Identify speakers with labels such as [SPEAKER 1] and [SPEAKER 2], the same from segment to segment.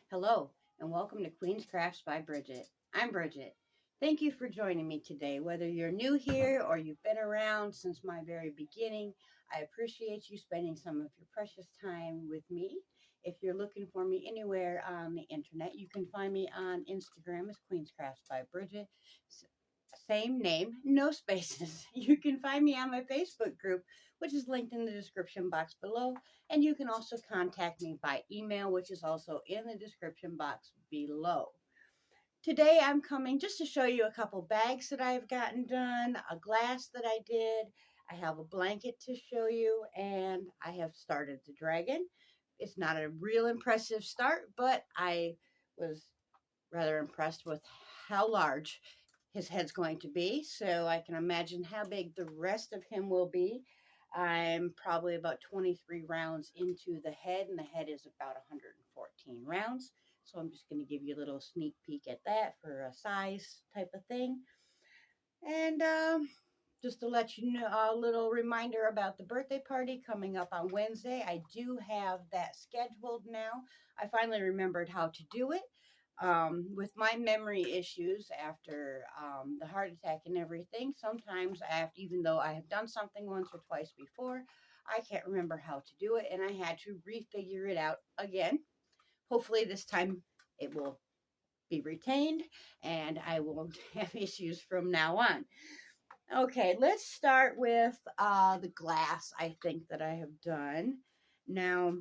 [SPEAKER 1] Hello, and welcome to Queenscrafts by Bridget. I'm Bridget. Thank you for joining me today. Whether you're new here or you've been around since my very beginning, I appreciate you spending some of your precious time with me. If you're looking for me anywhere on the internet, you can find me on Instagram as Queenscrafts by Bridget. Same name, no spaces. You can find me on my Facebook group, which is linked in the description box below. And you can also contact me by email, which is also in the description box below. Today I'm coming just to show you a couple bags that I've gotten done, a glass that I did. I have a blanket to show you, and I have started the dragon. It's not a real impressive start, but I was rather impressed with how large his head's going to be, so I can imagine how big the rest of him will be. I'm probably about 23 rounds into the head, and the head is about 114 rounds. So I'm just going to give you a little sneak peek at that for a size type of thing. And just to let you know, a little reminder about the birthday party coming up on Wednesday. I do have that scheduled now. I finally remembered how to do it. With my memory issues after the heart attack and everything, sometimes even though I have done something once or twice before, I can't remember how to do it, and I had to refigure it out again. Hopefully this time it will be retained and I won't have issues from now on. Okay, let's start with the glass I think that I have done. Now,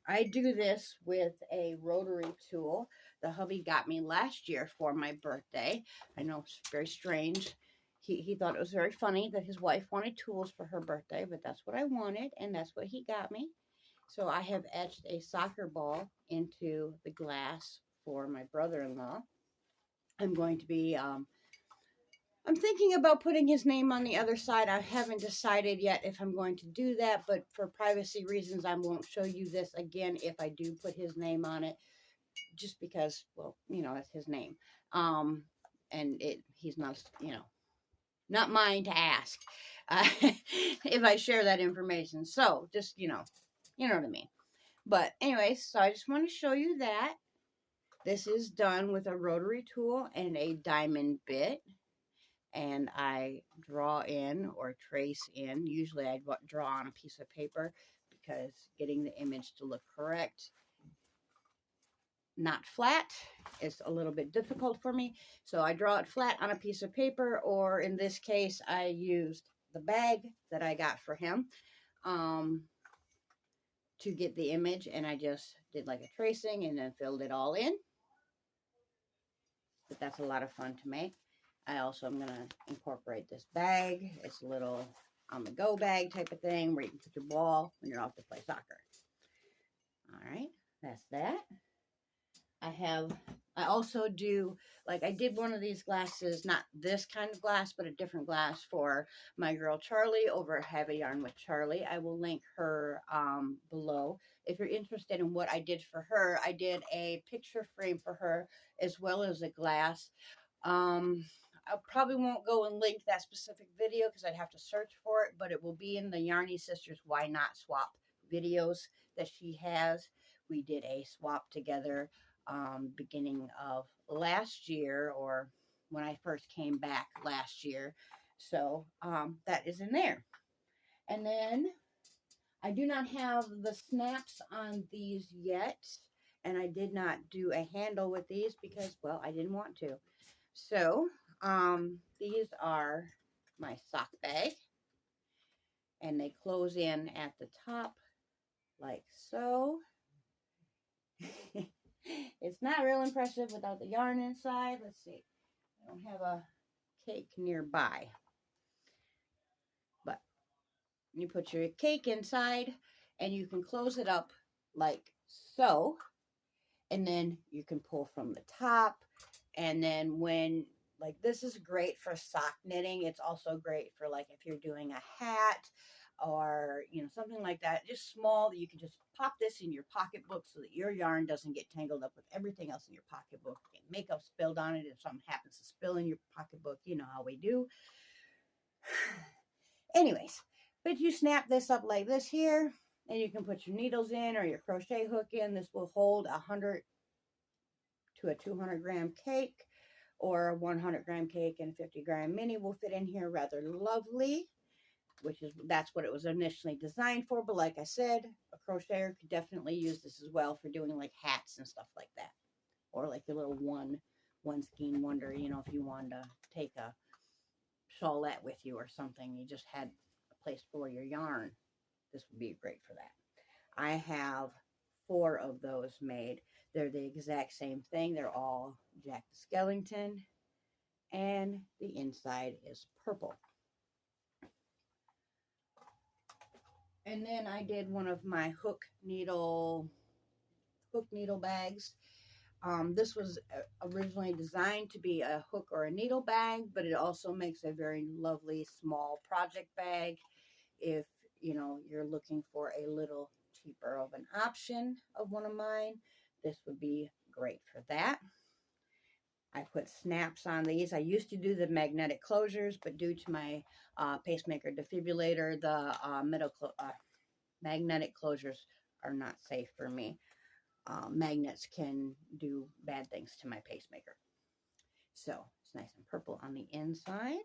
[SPEAKER 1] I do this with a rotary tool. The hubby got me last year for my birthday. I know it's very strange. He thought it was very funny that his wife wanted tools for her birthday, but that's what I wanted, and that's what he got me. So I have etched a soccer ball into the glass for my brother-in-law. I'm going to be I'm thinking about putting his name on the other side. I haven't decided yet if I'm going to do that, but for privacy reasons, I won't show you this again if I do put his name on it, just because, well, that's his name. And he's not, not mine to ask if I share that information. So just, you know what I mean. But anyways, so I just want to show you that. This is done with a rotary tool and a diamond bit. And I draw in or trace in. Usually I draw on a piece of paper because getting the image to look correct, not flat, is a little bit difficult for me. So I draw it flat on a piece of paper, or in this case, I used the bag that I got for him to get the image, and I just did like a tracing and then filled it all in. But that's a lot of fun to make. I also am going to incorporate this bag. It's a little on-the-go bag type of thing where you can put your ball when you're off to play soccer. All right, that's that. I also do, like I did one of these glasses, not this kind of glass, but a different glass for my girl Charlie over at Have a Yarn with Charlie. I will link her below. If you're interested in what I did for her, I did a picture frame for her as well as a glass. I probably won't go and link that specific video because I'd have to search for it, but it will be in the Yarny Sisters Why Not Swap videos that she has. We did a swap together beginning of last year, or when I first came back last year. So that is in there. And then I do not have the snaps on these yet, and I did not do a handle with these because, well, I didn't want to. So these are my sock bag, and they close in at the top like so. It's not real impressive without the yarn inside. Let's see. I don't have a cake nearby. But you put your cake inside, and you can close it up like so. And then you can pull from the top. And then when, like, this is great for sock knitting. It's also great for, like, if you're doing a hat or, something like that. Just small, that you can just pop this in your pocketbook so that your yarn doesn't get tangled up with everything else in your pocketbook. Get makeup spilled on it if something happens to spill in your pocketbook. You know how we do. Anyways, but you snap this up like this here, And you can put your needles in or your crochet hook in. This will hold 100 to a 200-gram cake, or a 100-gram cake and 50-gram mini will fit in here rather lovely, that's what it was initially designed for. But like I said, a crocheter could definitely use this as well for doing like hats and stuff like that, or like your little one skein wonder. You know, if you wanted to take a shawlette with you or something, you just had a place for your yarn, this would be great for that. I have 4 of those made. They're the exact same thing. They're all Jack the Skellington, and the inside is purple. And then I did one of my hook needle bags. This was originally designed to be a hook or a needle bag, but it also makes a very lovely small project bag if you know you're looking for a little cheaper of an option of one of mine. This would be great for that. I put snaps on these. I used to do the magnetic closures, but due to my pacemaker defibrillator, the magnetic closures are not safe for me. Magnets can do bad things to my pacemaker. So it's nice and purple on the inside.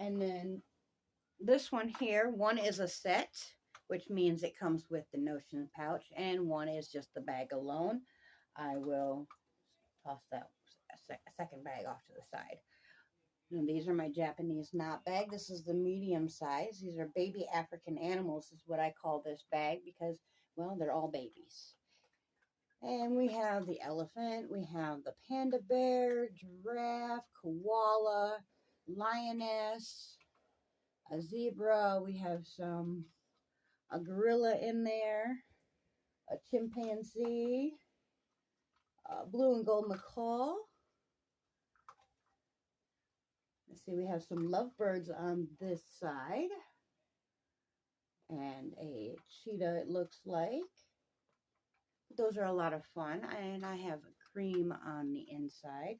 [SPEAKER 1] And then this one here, one is a set, which means it comes with the notion pouch, and one is just the bag alone. I will toss that second bag off to the side. And these are my Japanese knot bag. This is the medium size. These are baby African animals is what I call this bag because, well, they're all babies. And we have the elephant, we have the panda bear, giraffe, koala, lioness, a zebra, we have a gorilla in there, a chimpanzee, a blue and gold macaw. Let's see, we have some lovebirds on this side, and a cheetah it looks like. Those are a lot of fun, and I have cream on the inside.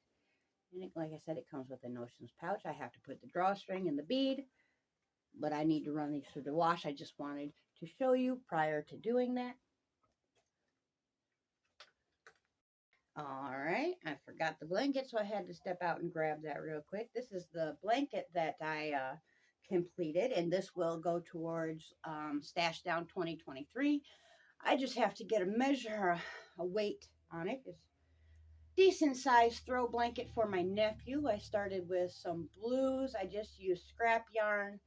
[SPEAKER 1] And like I said, it comes with a notions pouch. I have to put the drawstring and the bead, but I need to run these through the wash. I just wanted to show you prior to doing that. All right, I forgot the blanket, so I had to step out and grab that real quick. This is the blanket that I completed, and this will go towards Stash Down 2023. I just have to get a measure, a weight on it. It's decent size throw blanket for my nephew. I started with some blues. I just used scrap yarn,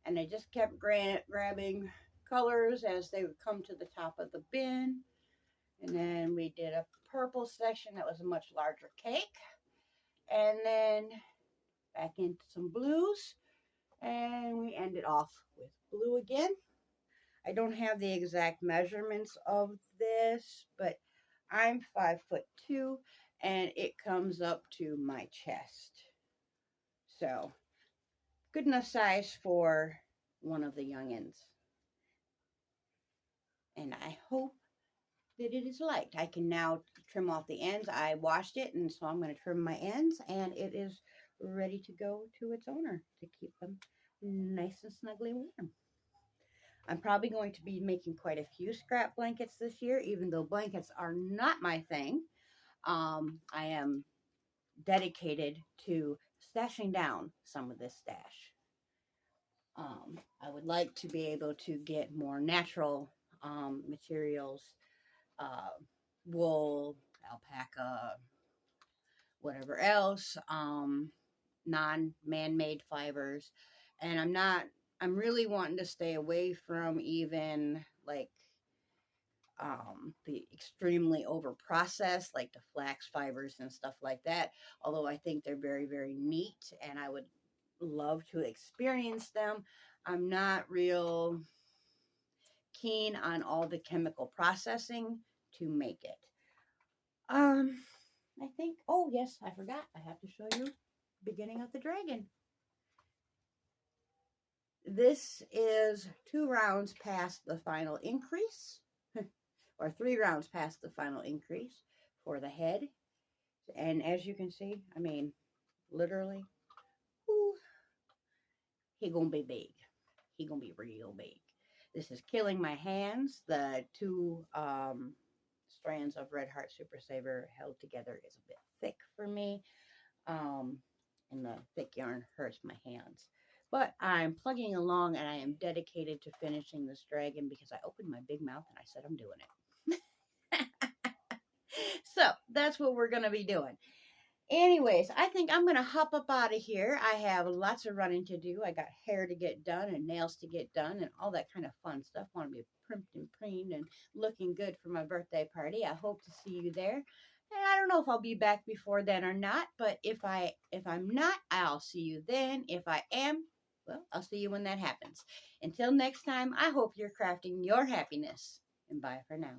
[SPEAKER 1] and I just kept grabbing colors as they would come to the top of the bin. And then we did a purple section that was a much larger cake. And then back into some blues. And we ended off with blue again. I don't have the exact measurements of this, but I'm 5'2", and it comes up to my chest. So, good enough size for one of the youngins. And I hope that it is liked. I can now trim off the ends. I washed it, and so I'm going to trim my ends, and it is ready to go to its owner to keep them nice and snugly warm. I'm probably going to be making quite a few scrap blankets this year, even though blankets are not my thing. I am dedicated to stashing down some of this stash. I would like to be able to get more natural materials, wool, alpaca, whatever else, non-man-made fibers. And I'm really wanting to stay away from even like the extremely over-processed, like the flax fibers and stuff like that. Although I think they're very, very neat, and I would love to experience them. I'm not real keen on all the chemical processing to make it. I think, oh yes, I forgot. I have to show you the beginning of the dragon. This is 2 rounds past the final increase, or 3 rounds past the final increase for the head. And as you can see, I mean, literally, whoo, he gonna be big. He gonna be real big. This is killing my hands. The two strands of Red Heart Super Saver held together is a bit thick for me. And the thick yarn hurts my hands. But I'm plugging along and I am dedicated to finishing this dragon because I opened my big mouth and I said I'm doing it. So that's what we're going to be doing. Anyways, I think I'm going to hop up out of here. I have lots of running to do. I got hair to get done and nails to get done and all that kind of fun stuff. I want to be primped and preened and looking good for my birthday party. I hope to see you there. And I don't know if I'll be back before then or not, but if I'm not, I'll see you then. If I am, well, I'll see you when that happens. Until next time, I hope you're crafting your happiness. And bye for now.